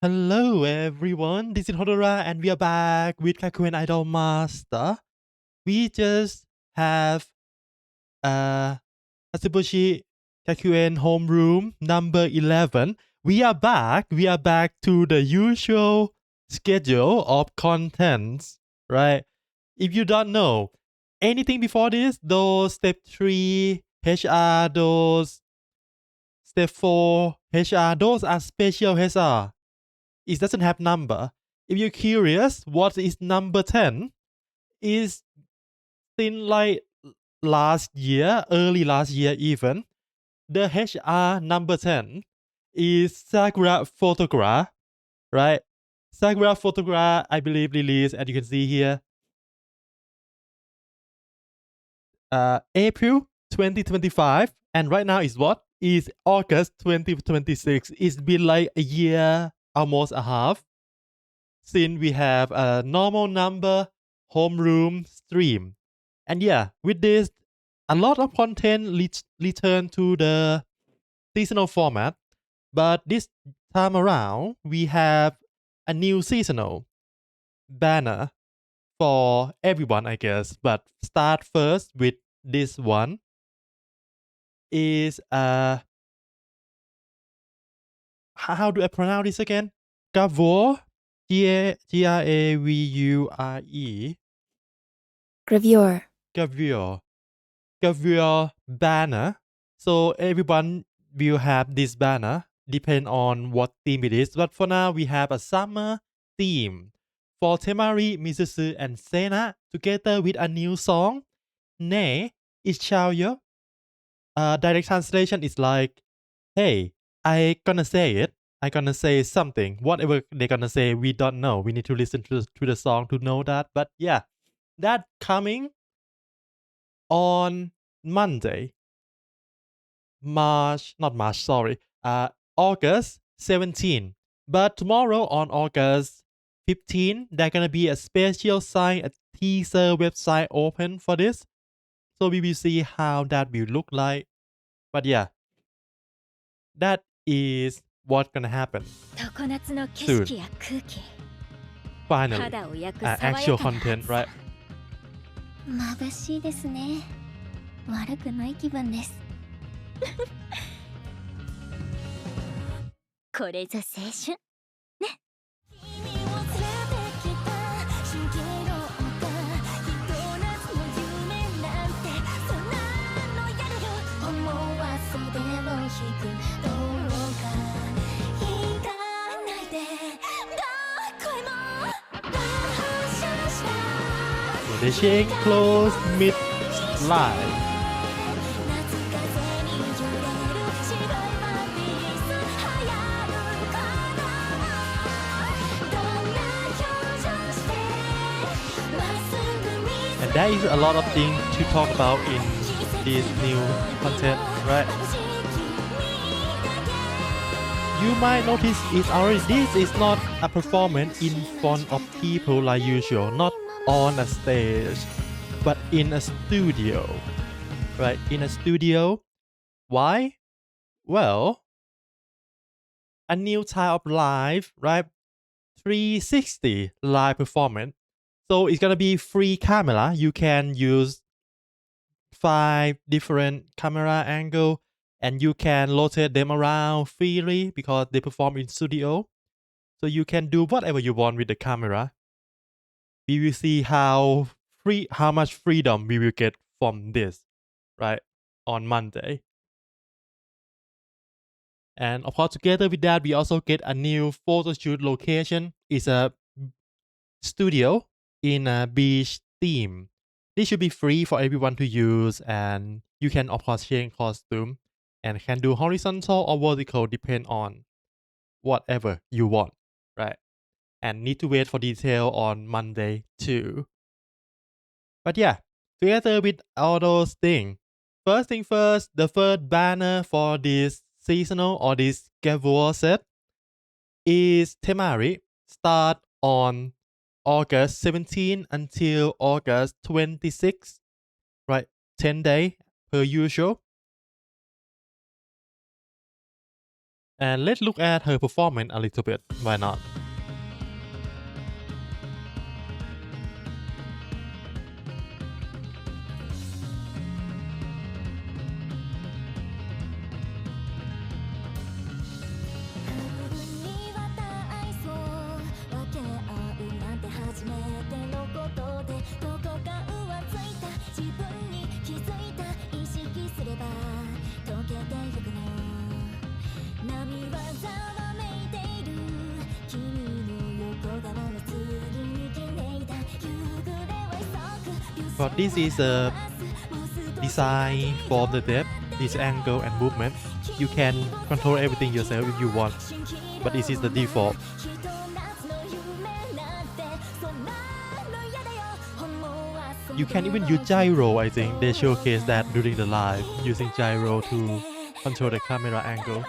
Hello everyone, this is Hodora and we are back with Gakuen Idolmaster. We just have Hatsubushi Gakuen homeroom number 11. We are back to the usual schedule of contents, right? If you don't know anything before this, those step 3 HR, those step 4 HR, those are special HR. It doesn't have number. If you're curious, what is number 10? Is since like early last year even, the HR number 10 is Sakura Photograph, right? Sakura Photograph, I believe, released, as you can see here, April 2025. And right now is what? Is August 2026. It's been like a year, almost a half, since we have a normal number homeroom stream. And yeah, with this, a lot of content return to the seasonal format, but this time around, we have a new seasonal banner for everyone, I guess. But start first with this one is how do I pronounce this again? Gravure, Gravure. Gravure. Gravure banner. So everyone will have this banner, depend on what theme it is. But for now, we have a summer theme for Temari, Mizusu, and Sena together with a new song. Ne is Chaoyo. Direct translation is like, hey, I gonna say it. I gonna say something. Whatever they gonna say, we don't know. We need to listen to the song to know that. But yeah, that coming on Monday, August 17. But tomorrow on August 15, there's gonna be a special sign, a teaser website open for this. So we will see how that will look like. But yeah, that is what's gonna happen soon. Finally, actual content, right? 眩しいですね。悪くない気分です。これぞ青春。ね。They change clothes mid-live. And there is a lot of things to talk about in this new content, right? You might notice this is not a performance in front of people like usual, not on a stage, but in a studio, right? In a studio. Why? Well, a new type of live, right? 360 live performance. So it's gonna be free camera. You can use 5 different camera angle and you can rotate them around freely because they perform in studio. So you can do whatever you want with the camera. We will see how much freedom we will get from this, right? On Monday. And of course, together with that, we also get a new photo shoot location. It's a studio in a beach theme. This should be free for everyone to use, and you can of course change costume and can do horizontal or vertical depend on whatever you want, right? And need to wait for detail on Monday too. But yeah, together with all those things, first thing first, the first banner for this seasonal or this Gavua set is Temari. Start on August 17 until August 26, right? 10 days per usual. And let's look at her performance a little bit. Why not? But this is a design for the depth, this angle and movement. You can control everything yourself if you want, but this is the default. You can even use gyro. I think they showcase that during the live, using gyro to control the camera angle.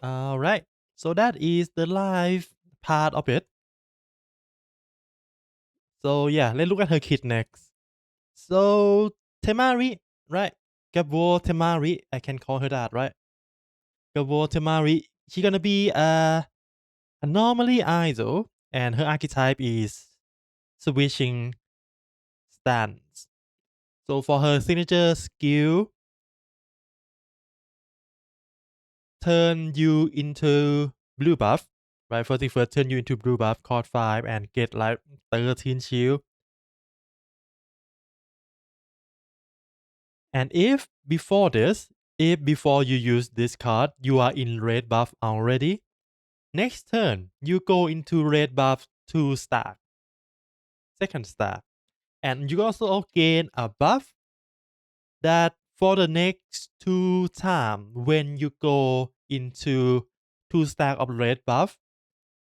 Alright, so that is the live part of it. So yeah, let's look at her kit next. So Temari, right? Gabor Temari, I can call her that, right? Gabor Temari, she's gonna be a normally idol, and her archetype is switching stance. So for her signature skill, turn you into blue buff, right? First thing first, turn you into blue buff, card 5, and get like 13 shield. And if before you use this card, you are in red buff already, next turn, you go into red buff 2 stack, second stack. And you also gain a buff that for the next 2 times when you go into 2 stack of red buff,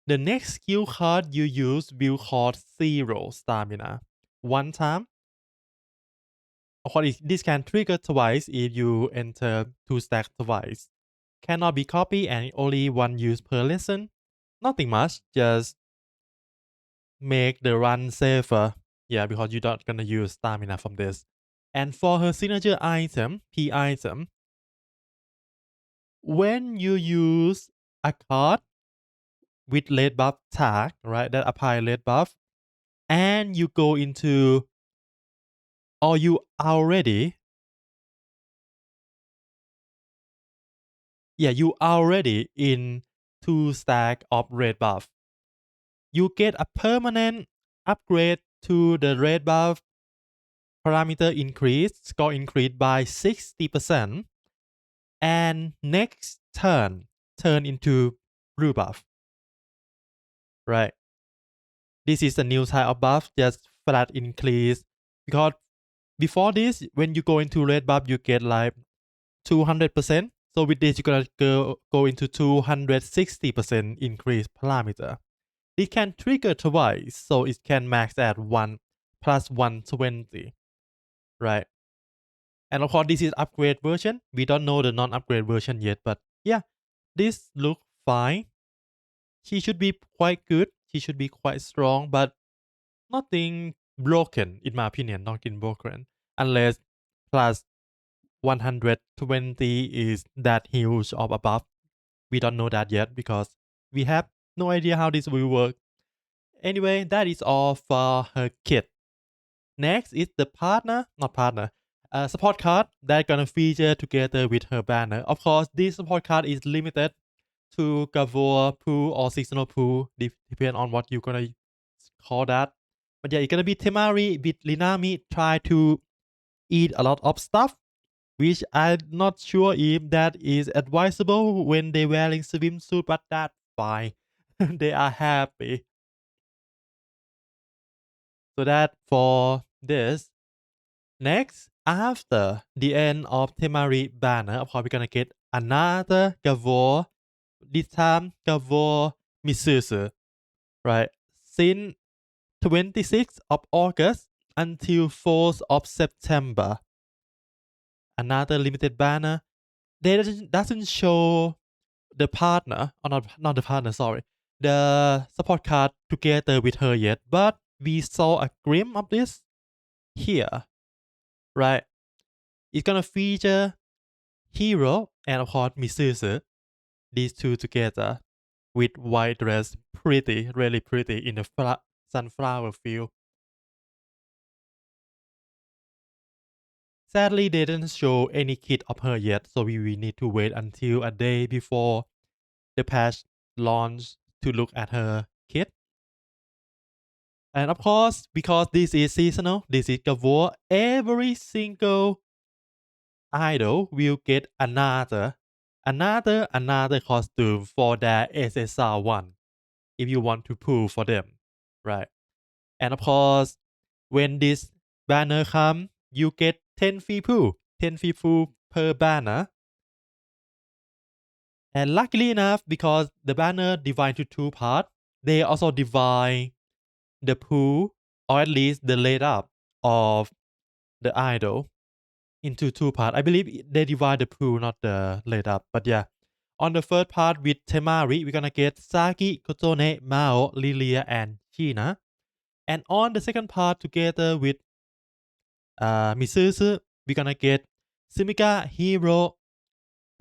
the next skill card you use will cost 0 stamina. 1 time. Of course, this can trigger twice if you enter 2 stack twice. Cannot be copied and only 1 use per lesson. Nothing much, just make the run safer. Yeah, because you're not gonna use stamina from this. And for her signature item, P item, when you use a card with red buff tag, right, that apply red buff, and you go into, or you already in 2 stack of red buff, you get a permanent upgrade to the red buff parameter increase, score increase by 60%, and next turn into blue buff. Right. This is a new type of buff, just flat increase. Because before this, when you go into red buff, you get like 200%. So with this, you're gonna go into 260% increase parameter. It can trigger twice, so it can max at 1 plus 120. Right. And of course, this is upgrade version. We don't know the non-upgrade version yet, but yeah, this looks fine. She should be quite good. She should be quite strong, but nothing broken, in my opinion. Nothing broken. Unless plus 120 is that huge of a buff. We don't know that yet because we have no idea how this will work. Anyway, that is all for her kit. Next is the support card that gonna feature together with her banner. Of course, this support card is limited to Gravure pool or seasonal pool, depending on what you're gonna call that. But yeah, it's gonna be Temari with Linami try to eat a lot of stuff, which I'm not sure if that is advisable when they wearing swimsuit, but that's fine. They are happy. So that for this. Next, after the end of Temari banner, of course, we're gonna get another Gavor, this time Gavor Misuzu, right? Since 26th of August until 4th of September. Another limited banner. They doesn't show the partner, or not the partner, sorry, the support card together with her yet, but we saw a glimpse of this here, right? It's gonna feature Hero and of course Misuzu, these two together with white dress, pretty, really pretty in the sunflower field. Sadly, they didn't show any kit of her yet, so we will need to wait until a day before the patch launch to look at her kit. And of course, because this is seasonal, this is Gavor, every single idol will get another costume for their SSR one if you want to pull for them, right? And of course, when this banner come, you get 10 free pull, 10 free pull per banner. And luckily enough, because the banner divided to two parts, they also divide the pool, or at least the laid up of the idol into two parts. I believe they divide the pool, not the laid up. But yeah, on the first part with Temari, we're gonna get Saki, Kotone, Mao, Lilia, and China. And on the second part, together with Misuzu, we're gonna get Sumika, Hiro,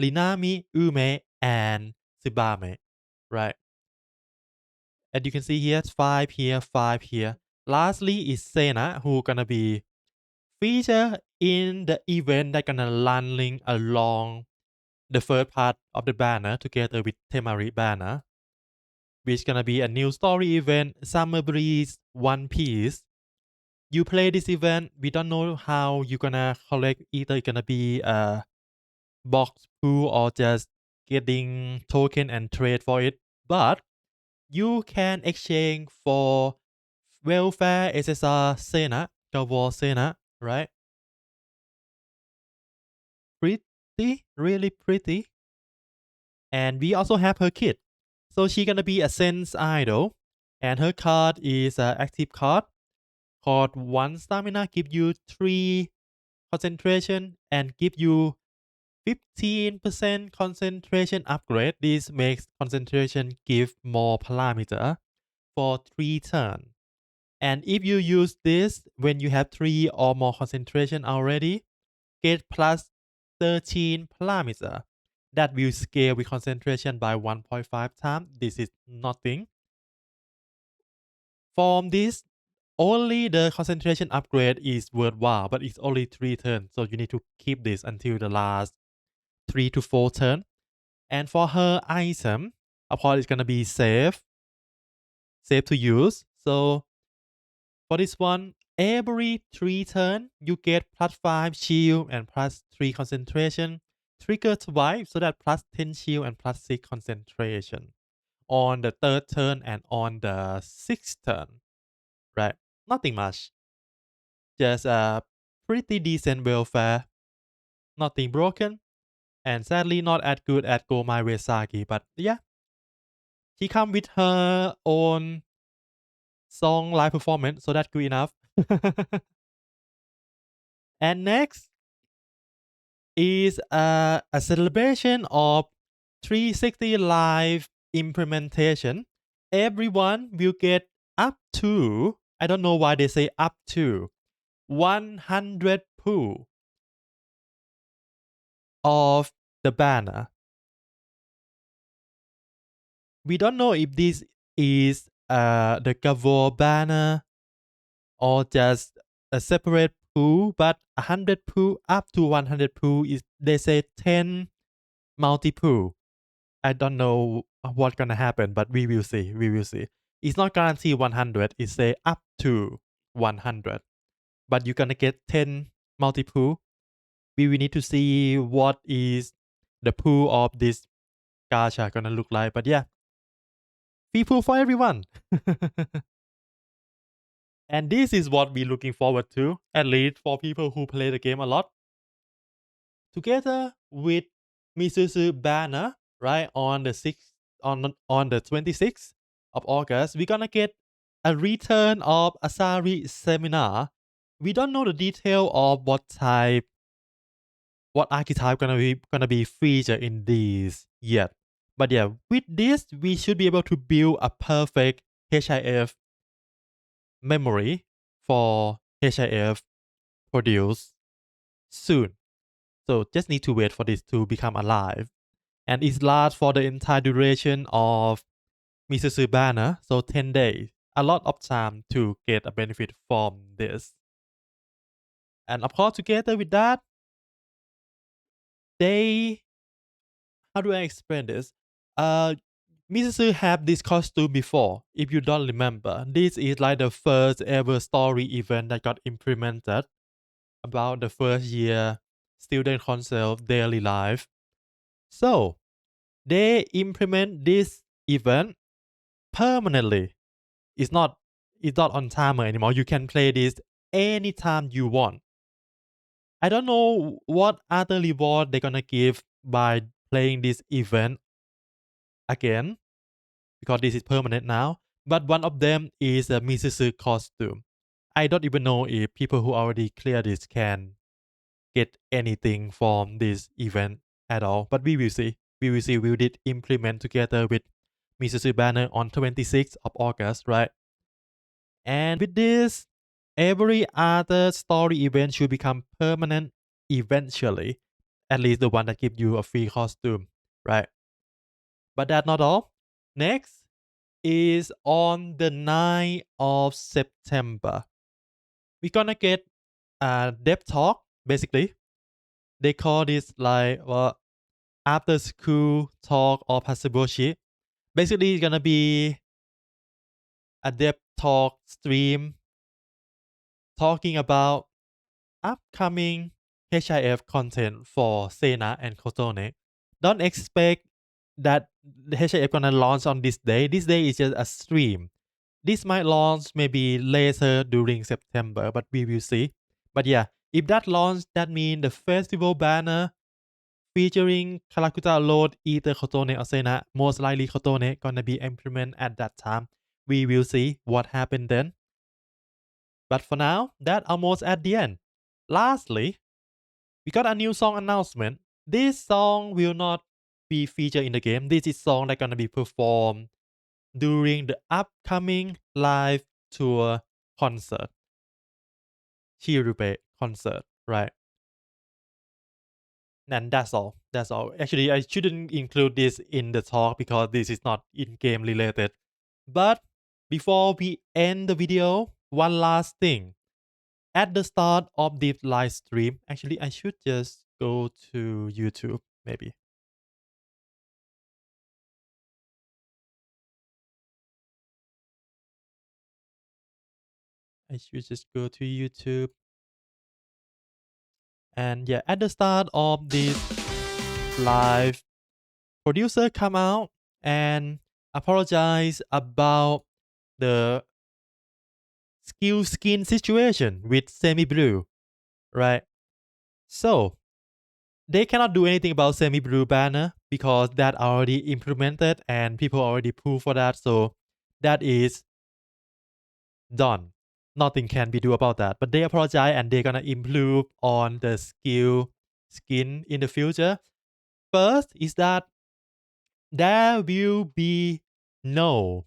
Linami, Ume, and Tsubame. Right. And you can see here, 5 here, 5 here. Lastly is Sena, who gonna be featured in the event that gonna running along the first part of the banner together with Temari banner, which gonna be a new story event, Summer Breeze One Piece. You play this event, we don't know how you're gonna collect, either it's gonna be a box pool or just getting token and trade for it, but you can exchange for welfare SSR Sena, Gavor Sena, right? Pretty, really pretty. And we also have her kit. So she gonna be a Sense Idol, and her card is an active card. Called 1 stamina, give you 3 concentration, and give you 15% concentration upgrade. This makes concentration give more parameter for 3 turns. And if you use this when you have 3 or more concentration already, get plus 13 parameter. That will scale with concentration by 1.5 times. This is nothing. From this, only the concentration upgrade is worthwhile, but it's only 3 turns, so you need to keep this until the last 3 to 4 turns. And for her item, of course, it's gonna be safe to use. So for this one, every 3 turns, you get plus 5 shield and plus 3 concentration. Trigger twice, so that plus 10 shield and plus 6 concentration on the 3rd turn and on the 6th turn. Right? Nothing much. Just a pretty decent welfare. Nothing broken. And sadly not as good as Go My Way Saki. But yeah. She come with her own song live performance, so that's good enough. And next is a celebration of 360 live implementation. Everyone will get up to, I don't know why they say up to, 100 pull of the banner. We don't know if this is the Gavor banner or just a separate pool, but 100 pool up to 100 pool is, they say 10 multi pool. I don't know what's gonna happen, but we will see. We will see. It's not guaranteed 100. It say up to 100, but you're gonna get 10 multi pool. We will need to see what is the pool of this gacha gonna look like. But yeah, free pool for everyone. And this is what we're looking forward to, at least for people who play the game a lot. Together with Misuzu banner, right, on the 6th, on the 26th of August, we're gonna get a return of Asari seminar. We don't know the detail of what type, what archetype gonna be featured in these yet. But yeah, with this, we should be able to build a perfect HIF memory for HIF produce soon. So just need to wait for this to become alive. And it lasts for the entire duration of Misuzu banner, so 10 days. A lot of time to get a benefit from this. And of course, together with that, they, how do I explain this? Misuzu have this costume before. If you don't remember, this is like the first ever story event that got implemented about the first year student council daily life. So they implement this event permanently. It's not on timer anymore. You can play this anytime you want. I don't know what other reward they're gonna give by playing this event again, because this is permanent now. But one of them is a Misuzu costume. I don't even know if people who already clear this can get anything from this event at all. But we will see. We will see. We did implement together with Misuzu banner on 26th of August, right? And with this, every other story event should become permanent eventually. At least the one that gives you a free costume, right? But that's not all. Next is on the 9th of September. We're gonna get a dev talk, basically. They call this like after school talk or Passaboshi. Basically, it's gonna be a dev talk stream talking about upcoming HIF content for Sena and Kotone. Don't expect that the HIF gonna launch on this day. This day is just a stream. This might launch maybe later during September, but we will see. But yeah, if that launch, that means the festival banner featuring Kalakuta Load, either Kotone or Sena, most likely Kotone gonna be implemented at that time. We will see what happened then. But for now, that almost at the end. Lastly, we got a new song announcement. This song will not be featured in the game. This is song that gonna be performed during the upcoming live tour concert. Chirube concert, right? And that's all. That's all. Actually, I shouldn't include this in the talk because this is not in-game related. But before we end the video, one last thing. At the start of this live stream, actually, I should just go to YouTube, maybe. I should just go to YouTube. And yeah, at the start of this live, producer come out and apologize about the skill skin situation with Semi Blue, right? So they cannot do anything about Semi Blue banner because that already implemented and people already prove for that. So that is done. Nothing can be do about that. But they apologize and they're gonna improve on the skill skin in the future. First is that there will be no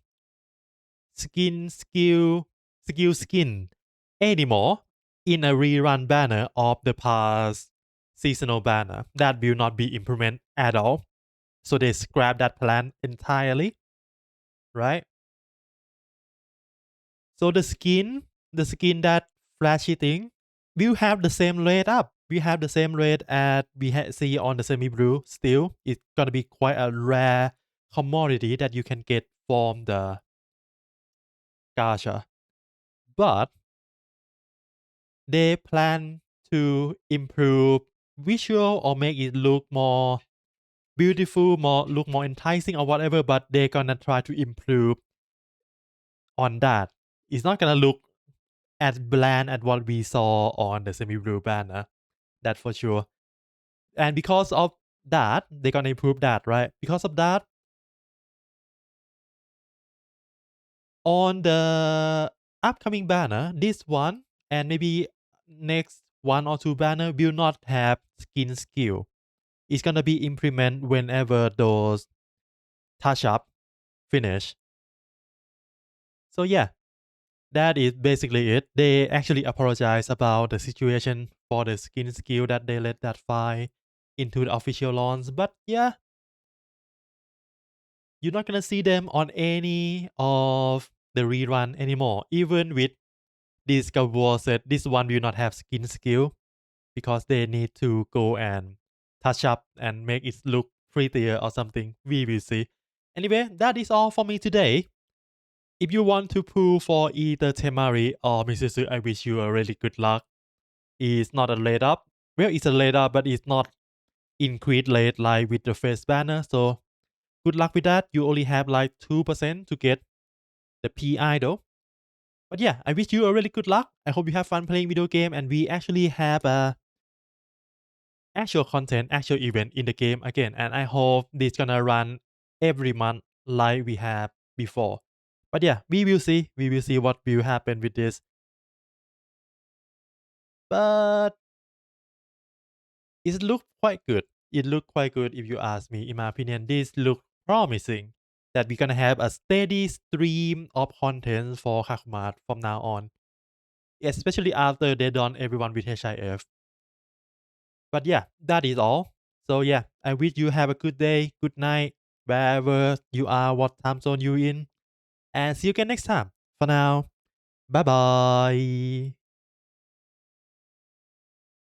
skill skin anymore in a rerun banner of the past seasonal banner. That will not be implemented at all. So they scrap that plan entirely, right? So the skin that flashy thing will have the same rate up. We have the same rate as we see on the semi blue. Still, it's gonna be quite a rare commodity that you can get from the gacha. But they plan to improve visual or make it look more beautiful, look more enticing or whatever. But they're gonna try to improve on that. It's not gonna look as bland as what we saw on the semi blue banner. That for sure. And because of that, they're gonna improve that, right? Because of that, on the upcoming banner, this one and maybe next one or two banner will not have skin skill. It's gonna be implemented whenever those touch up, finish. So yeah, that is basically it. They actually apologize about the situation for the skin skill that they let that file into the official launch. But yeah, you're not gonna see them on any of the rerun anymore. Even with this Gravure said this one will not have skin skill because they need to go and touch up and make it look prettier or something. We will see. Anyway, that is all for me today. If you want to pull for either Temari or Misuzu, I wish you a really good luck. It's not a lead up. Well, it's a lead up, but it's not increased late like with the face banner. So good luck with that. You only have like 2% to get the PI though. But yeah, I wish you a really good luck. I hope you have fun playing video game and we actually have a actual content, actual event in the game again. And I hope this gonna run every month like we have before. But yeah, we will see. We will see what will happen with this. But it looked quite good. It looked quite good if you ask me. In my opinion, this looked promising that we're gonna have a steady stream of content for Kakumat from now on. Especially after they done everyone with HIF. But yeah, that is all. So yeah, I wish you have a good day, good night, wherever you are, what time zone you in. And see you again next time. For now, bye bye.